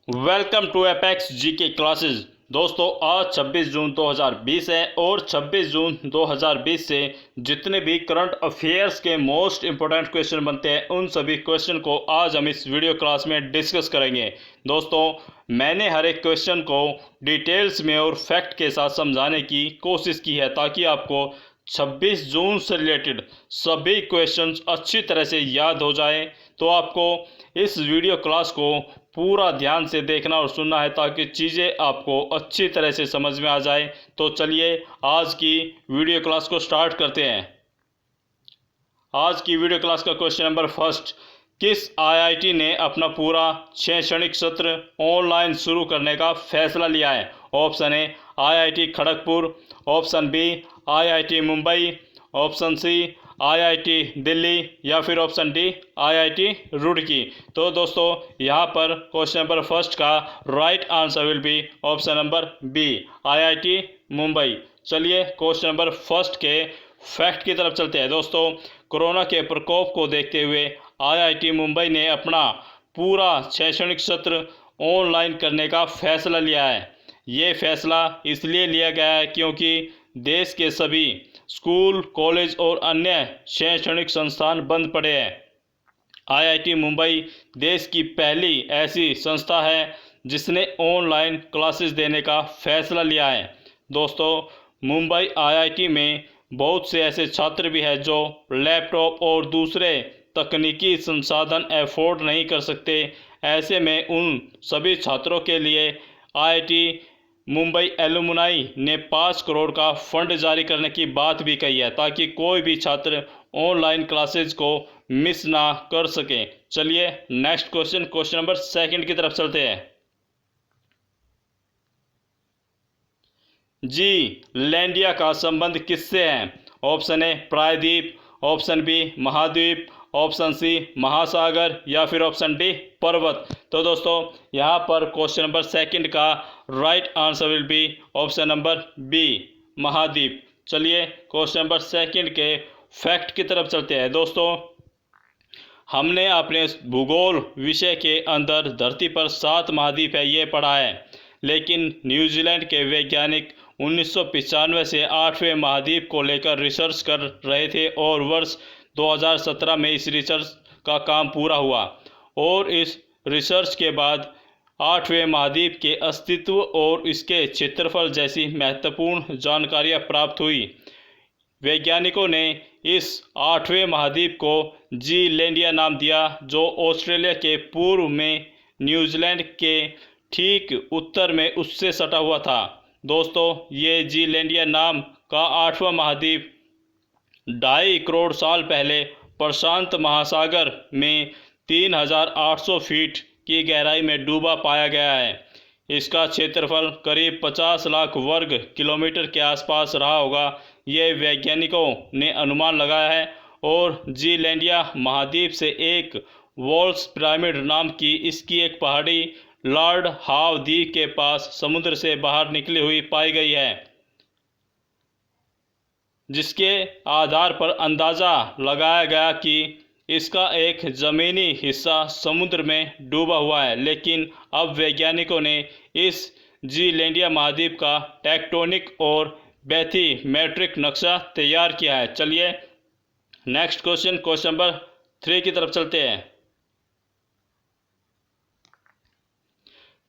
Welcome to apex GK classes. दोस्तों आज 26 जून 2020 है और 26 जून 2020 से जितने भी करंट अफेयर्स के मोस्ट इंपॉर्टेंट क्वेश्चन बनते हैं उन सभी क्वेश्चन को आज हम इस वीडियो क्लास में डिस्कस करेंगे। दोस्तों मैंने हर एक क्वेश्चन को डिटेल्स में और फैक्ट के साथ समझाने की कोशिश की है ताकि आपको 26 जून से रिलेटेड सभी क्वेश्चंस अच्छी तरह से याद हो जाए। तो आपको इस वीडियो क्लास को पूरा ध्यान से देखना और सुनना है ताकि चीज़ें आपको अच्छी तरह से समझ में आ जाए। तो चलिए आज की वीडियो क्लास को स्टार्ट करते हैं। आज की वीडियो क्लास का क्वेश्चन नंबर फर्स्ट, किस आईआईटी ने अपना पूरा शैक्षणिक सत्र ऑनलाइन शुरू करने का फैसला लिया है? Option A IIT Kharagpur, option B IIT Mumbai, option C IIT Delhi या फिर ऑप्शन डी आईआईटी रुड़की। तो दोस्तों यहाँ पर क्वेश्चन नंबर फर्स्ट का right answer will be option number B IIT Mumbai. चलिए क्वेश्चन नंबर फर्स्ट के फैक्ट की तरफ चलते हैं। दोस्तों कोरोना के प्रकोप को देखते हुए आईआईटी मुंबई ने अपना पूरा शैक्षणिक सत्र ऑनलाइन करने का फैसला लिया है। ये फैसला इसलिए लिया गया है क्योंकि देश के सभी स्कूल, कॉलेज और अन्य शैक्षणिक संस्थान बंद पड़े हैं। आईआईटी मुंबई देश की पहली ऐसी संस्था है जिसने ऑनलाइन क्लासेस देने का फैसला लिया है। दोस्तों मुंबई आईआईटी में बहुत से ऐसे छात्र भी हैं जो लैपटॉप और दूसरे तकनीकी संसाधन अफोर्ड नहीं कर सकते। ऐसे में उन सभी छात्रों के लिए आईआईटी मुंबई एलुमनाई ने 5 करोड़ का फंड जारी करने की बात भी कही है ताकि कोई भी छात्र ऑनलाइन क्लासेज को मिस ना कर सके। चलिए नेक्स्ट क्वेश्चन नंबर सेकंड की तरफ चलते हैं। जी लैंडिया का संबंध किससे है? ऑप्शन ए प्रायद्वीप, ऑप्शन बी महाद्वीप, ऑप्शन सी महासागर या फिर ऑप्शन डी पर्वत। तो दोस्तों यहाँ पर क्वेश्चन नंबर सेकंड का right answer will be option number B महाद्वीप। चलिए क्वेश्चन नंबर सेकंड के फैक्ट की तरफ चलते हैं। दोस्तों हमने अपने भूगोल विषय के अंदर धरती पर 7 महाद्वीप है ये पढ़ा है, लेकिन न्यूजीलैंड के वैज्ञानिक 1995 से 8वें महाद्वीप को लेकर रिसर्च कर रहे थे और वर्ष 2017 में इस रिसर्च का काम पूरा हुआ और इस रिसर्च के बाद 8वें महाद्वीप के अस्तित्व और इसके क्षेत्रफल जैसी महत्वपूर्ण जानकारियां प्राप्त हुई। वैज्ञानिकों ने इस 8वें महाद्वीप को जीलैंडिया नाम दिया जो ऑस्ट्रेलिया के पूर्व में न्यूजीलैंड के ठीक उत्तर में उससे सटा हुआ था। दोस्तों ये जीलैंडिया नाम का 8वां महाद्वीप 2.5 करोड़ साल पहले प्रशांत महासागर में 3,800 फीट की गहराई में डूबा पाया गया है। इसका क्षेत्रफल करीब 50 लाख वर्ग किलोमीटर के आसपास रहा होगा, ये वैज्ञानिकों ने अनुमान लगाया है। और जीलैंडिया महाद्वीप से एक वॉल्स पिरामिड नाम की इसकी एक पहाड़ी लॉर्ड हाव द्वीप के पास समुद्र से बाहर निकली हुई पाई गई है, जिसके आधार पर अंदाज़ा लगाया गया कि इसका एक ज़मीनी हिस्सा समुद्र में डूबा हुआ है। लेकिन अब वैज्ञानिकों ने इस जीलैंडिया महाद्वीप का टेक्टोनिक और बैथीमेट्रिक नक्शा तैयार किया है। चलिए नेक्स्ट क्वेश्चन नंबर 3 की तरफ चलते हैं।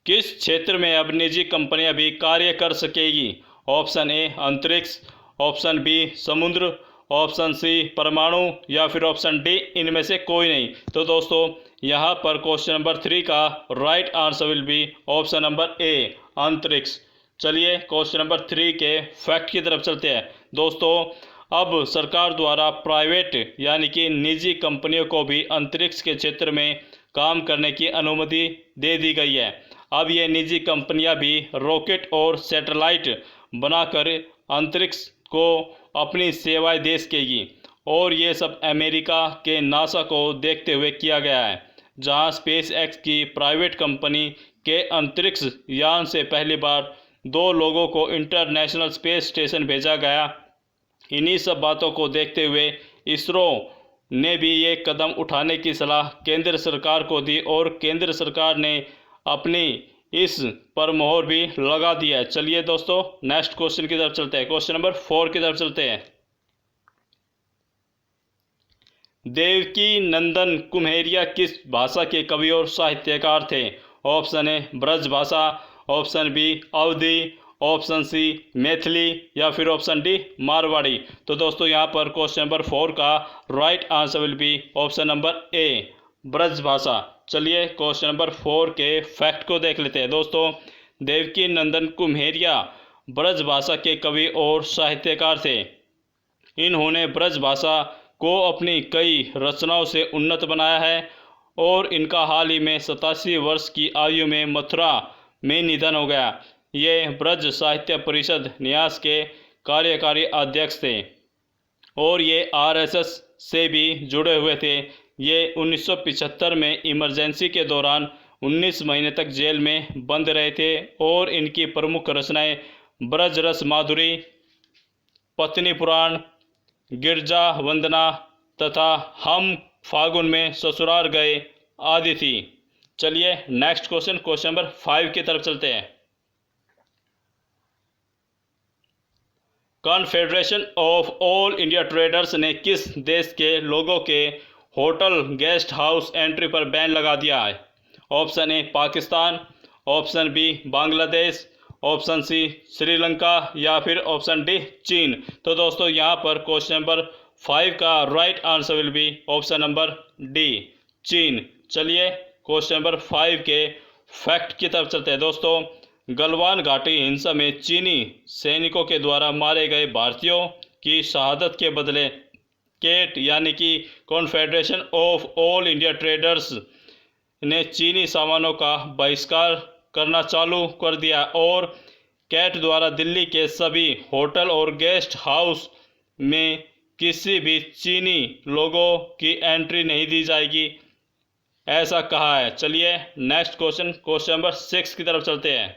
किस क्षेत्र में अब निजी कंपनियां भी कार्य कर सकेगी? ऑप्शन ए अंतरिक्ष, ऑप्शन बी समुद्र, ऑप्शन सी परमाणु या फिर ऑप्शन डी इनमें से कोई नहीं। तो दोस्तों यहाँ पर क्वेश्चन नंबर 3 का right answer will be option number ए अंतरिक्ष। चलिए क्वेश्चन नंबर 3 के फैक्ट की तरफ चलते हैं। दोस्तों अब सरकार द्वारा प्राइवेट यानी कि निजी कंपनियों को भी अंतरिक्ष के क्षेत्र में काम करने की अनुमति दे दी गई है। अब ये निजी कंपनियां भी रॉकेट और सैटेलाइट बनाकर अंतरिक्ष को अपनी सेवाएं दे सकेगी और ये सब अमेरिका के नासा को देखते हुए किया गया है, जहां स्पेस एक्स की प्राइवेट कंपनी के अंतरिक्ष यान से पहली बार 2 लोगों को इंटरनेशनल स्पेस स्टेशन भेजा गया। इन्हीं सब बातों को देखते हुए इसरो ने भी ये कदम उठाने की सलाह केंद्र सरकार को दी और केंद्र सरकार ने अपनी इस पर मोहर भी लगा दिया है। चलिए दोस्तों नेक्स्ट क्वेश्चन की तरफ चलते हैं। क्वेश्चन नंबर 4 की तरफ चलते हैं। देवकी नंदन कुम्हेरिया किस भाषा के कवि और साहित्यकार थे? ऑप्शन ए ब्रज भाषा, ऑप्शन बी अवधी, ऑप्शन सी मैथिली या फिर ऑप्शन डी मारवाड़ी। तो दोस्तों यहाँ पर क्वेश्चन नंबर 4 का right answer will be option number ए ब्रज भाषा। चलिए क्वेश्चन नंबर 4 के फैक्ट को देख लेते हैं। दोस्तों देवकी नंदन कुम्हेरिया ब्रज भाषा के कवि और साहित्यकार थे। इन्होंने ब्रज भाषा को अपनी कई रचनाओं से उन्नत बनाया है और इनका हाल ही में 87 वर्ष की आयु में मथुरा में निधन हो गया। ये ब्रज साहित्य परिषद न्यास के कार्यकारी अध्यक्ष थे और ये आरएसएस से भी जुड़े हुए थे। ये 1975 में इमरजेंसी के दौरान 19 महीने तक जेल में बंद रहे थे और इनकी प्रमुख रचनाएं ब्रज रस माधुरी, पत्नी पुराण, गिरजा वंदना तथा हम फागुन में ससुराल गए आदि थी। चलिए नेक्स्ट क्वेश्चन, क्वेश्चन नंबर 5 की तरफ चलते हैं। Confederation of all India traders ने किस देश के लोगों के होटल गेस्ट हाउस एंट्री पर बैन लगा दिया है? ऑप्शन ए Pakistan, option B Bangladesh, option C Sri Lanka या फिर ऑप्शन डी चीन। तो दोस्तों यहाँ पर क्वेश्चन नंबर 5 का right answer will be option number D चीन। चलिए क्वेश्चन नंबर 5 के फैक्ट की तरफ चलते हैं। दोस्तों गलवान घाटी हिंसा में चीनी सैनिकों के द्वारा मारे गए भारतीयों की शहादत के बदले केट यानी कि confederation of all India traders ने चीनी सामानों का बहिष्कार करना चालू कर दिया और कैट द्वारा दिल्ली के सभी होटल और गेस्ट हाउस में किसी भी चीनी लोगों की एंट्री नहीं दी जाएगी, ऐसा कहा है। चलिए नेक्स्ट क्वेश्चन, क्वेश्चन नंबर 6 की तरफ चलते हैं।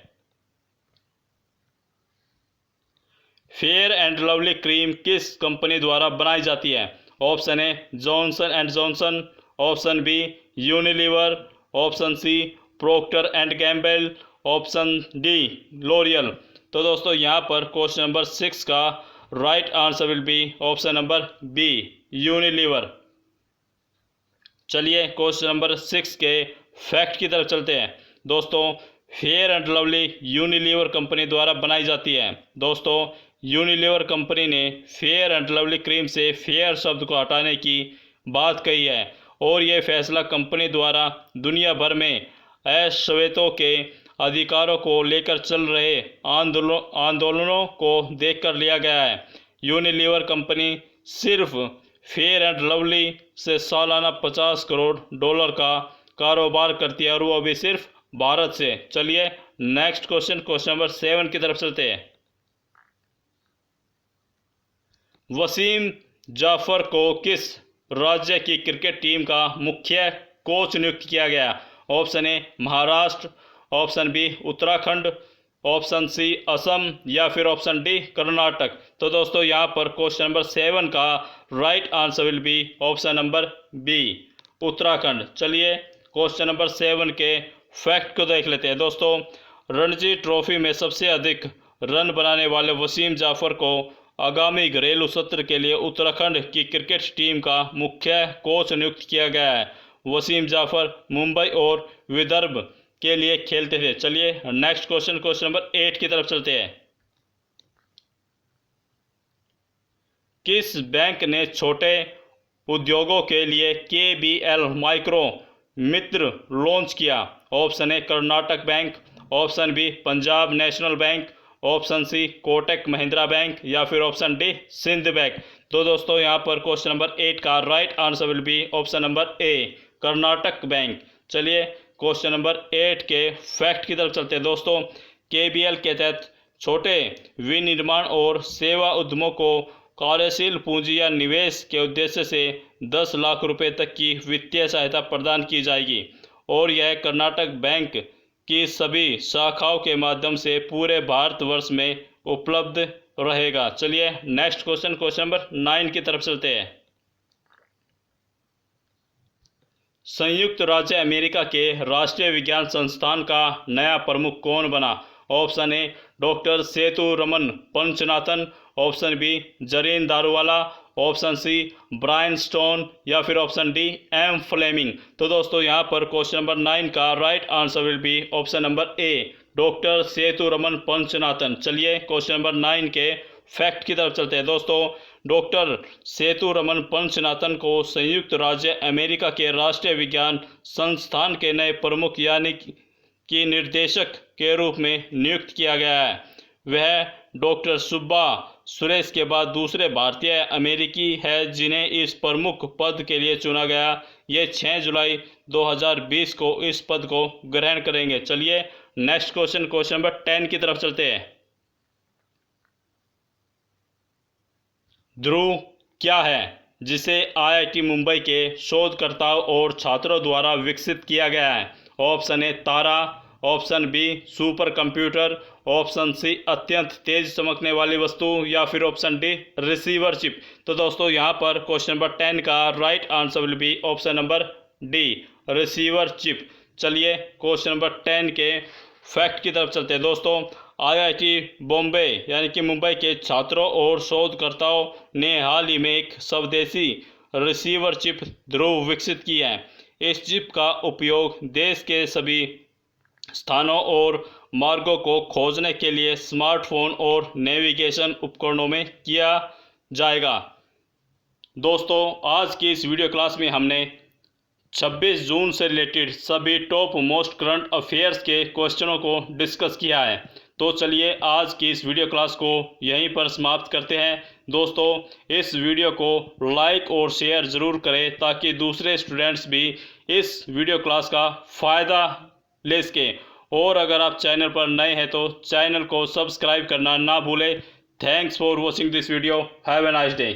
फेयर एंड लवली क्रीम किस कंपनी द्वारा बनाई जाती है? Option A Johnson and Johnson, option B Unilever, option C Procter and Gamble, option D L'Oreal. तो दोस्तों यहाँ पर क्वेश्चन नंबर 6 का right answer will be option number B Unilever. चलिए क्वेश्चन नंबर 6 के फैक्ट की तरफ चलते हैं। दोस्तों Fair and Lovely Unilever company द्वारा बनाई जाती है। दोस्तों यूनिलीवर कंपनी ने फेयर एंड लवली क्रीम से फेयर शब्द को हटाने की बात कही है और ये फैसला कंपनी द्वारा दुनिया भर में अश्वेतों के अधिकारों को लेकर चल रहे आंदोलनों को देखकर लिया गया है। यूनिलीवर कंपनी सिर्फ फेयर एंड लवली से सालाना 50 करोड़ डॉलर का कारोबार करती है और वो भी सिर्फ भारत से। चलिए नेक्स्ट क्वेश्चन, क्वेश्चन नंबर 7 की तरफ चलते हैं। वसीम जाफर को किस राज्य की क्रिकेट टीम का मुख्य कोच नियुक्त किया गया? Option A Maharashtra, option B Uttarakhand, option C Assam या फिर ऑप्शन डी कर्नाटक। तो दोस्तों यहाँ पर क्वेश्चन नंबर 7 का right answer will be option number B Uttarakhand. चलिए क्वेश्चन नंबर 7 के फैक्ट को देख लेते हैं। दोस्तों रणजी ट्रॉफी में सबसे अधिक रन बनाने वाले वसीम जाफर को आगामी घरेलू सत्र के लिए उत्तराखंड की क्रिकेट टीम का मुख्य कोच नियुक्त किया गया है। वसीम जाफर मुंबई और विदर्भ के लिए खेलते थे। चलिए नेक्स्ट क्वेश्चन, क्वेश्चन नंबर 8 की तरफ चलते हैं। किस बैंक ने छोटे उद्योगों के लिए KBL माइक्रो मित्र लॉन्च किया? Option A Karnataka Bank, option B Punjab National Bank, option C Kotak Mahindra Bank या फिर ऑप्शन डी सिंध बैंक। तो दोस्तों यहाँ पर क्वेश्चन नंबर 8 का right answer will be option number A Karnataka bank. चलिए क्वेश्चन नंबर 8 के फैक्ट की तरफ चलते हैं। दोस्तों KBL के तहत छोटे विनिर्माण और सेवा उद्यमों को कार्यशील पूंजी या निवेश के उद्देश्य से 10 लाख रुपए तक की वित्तीय सहायता प्रदान की जाएगी और यह कर्नाटक बैंक की सभी शाखाओं के माध्यम से पूरे भारतवर्ष में उपलब्ध रहेगा। चलिए नेक्स्ट क्वेश्चन, क्वेश्चन नंबर 9 की तरफ चलते हैं। संयुक्त राज्य अमेरिका के राष्ट्रीय विज्ञान संस्थान का नया प्रमुख कौन बना? Option A doctor Sethuraman Panchanathan, option B Zarin Daruwala, option C Brian Stone या फिर ऑप्शन डी एम फ्लेमिंग। तो दोस्तों यहाँ पर क्वेश्चन नंबर 9 का right answer will be option number A doctor Sethuraman Panchanathan. चलिए क्वेश्चन नंबर 9 के फैक्ट की तरफ चलते हैं। दोस्तों डॉक्टर सेतु रमन पंचनाथन को संयुक्त राज्य अमेरिका के राष्ट्रीय विज्ञान संस्थान के नए प्रमुख यानी कि निर्देशक के रूप में नियुक्त किया गया है। वह डॉक्टर सुब्बा सुरेश के बाद दूसरे भारतीय अमेरिकी है जिन्हें इस प्रमुख पद के लिए चुना गया। ये 6 जुलाई 2020 को इस पद को ग्रहण करेंगे। चलिए नेक्स्ट क्वेश्चन नंबर 10 की तरफ चलते हैं। ध्रुव क्या है जिसे आईआईटी मुंबई के शोधकर्ताओं और छात्रों द्वारा विकसित किया गया है? ऑप्शन ए तारा, option B super computer, option C अत्यंत तेज चमकने वाली वस्तु या फिर ऑप्शन डी रिसीवर चिप। तो दोस्तों यहाँ पर क्वेश्चन नंबर 10 का right answer will be option number D receiver chip. चलिए क्वेश्चन नंबर 10 के फैक्ट की तरफ चलते हैं। दोस्तों आईआईटी बॉम्बे यानी कि मुंबई के छात्रों और शोधकर्ताओं ने हाल ही में एक स्वदेशी रिसीवर चिप ध्रुव विकसित की है। इस चिप का उपयोग देश के सभी स्थानों और मार्गों को खोजने के लिए स्मार्टफोन और नेविगेशन उपकरणों में किया जाएगा। दोस्तों आज की इस वीडियो क्लास में हमने 26 जून से रिलेटेड सभी टॉप मोस्ट करंट अफेयर्स के क्वेश्चनों को डिस्कस किया है। तो चलिए आज की इस वीडियो क्लास को यहीं पर समाप्त करते हैं। दोस्तों इस वीडियो को लाइक और शेयर ज़रूर करें ताकि दूसरे स्टूडेंट्स भी इस वीडियो क्लास का फ़ायदा ले सकें। और अगर आप चैनल पर नए हैं तो चैनल को सब्सक्राइब करना ना भूलें। Thanks for watching this video. Have a nice day.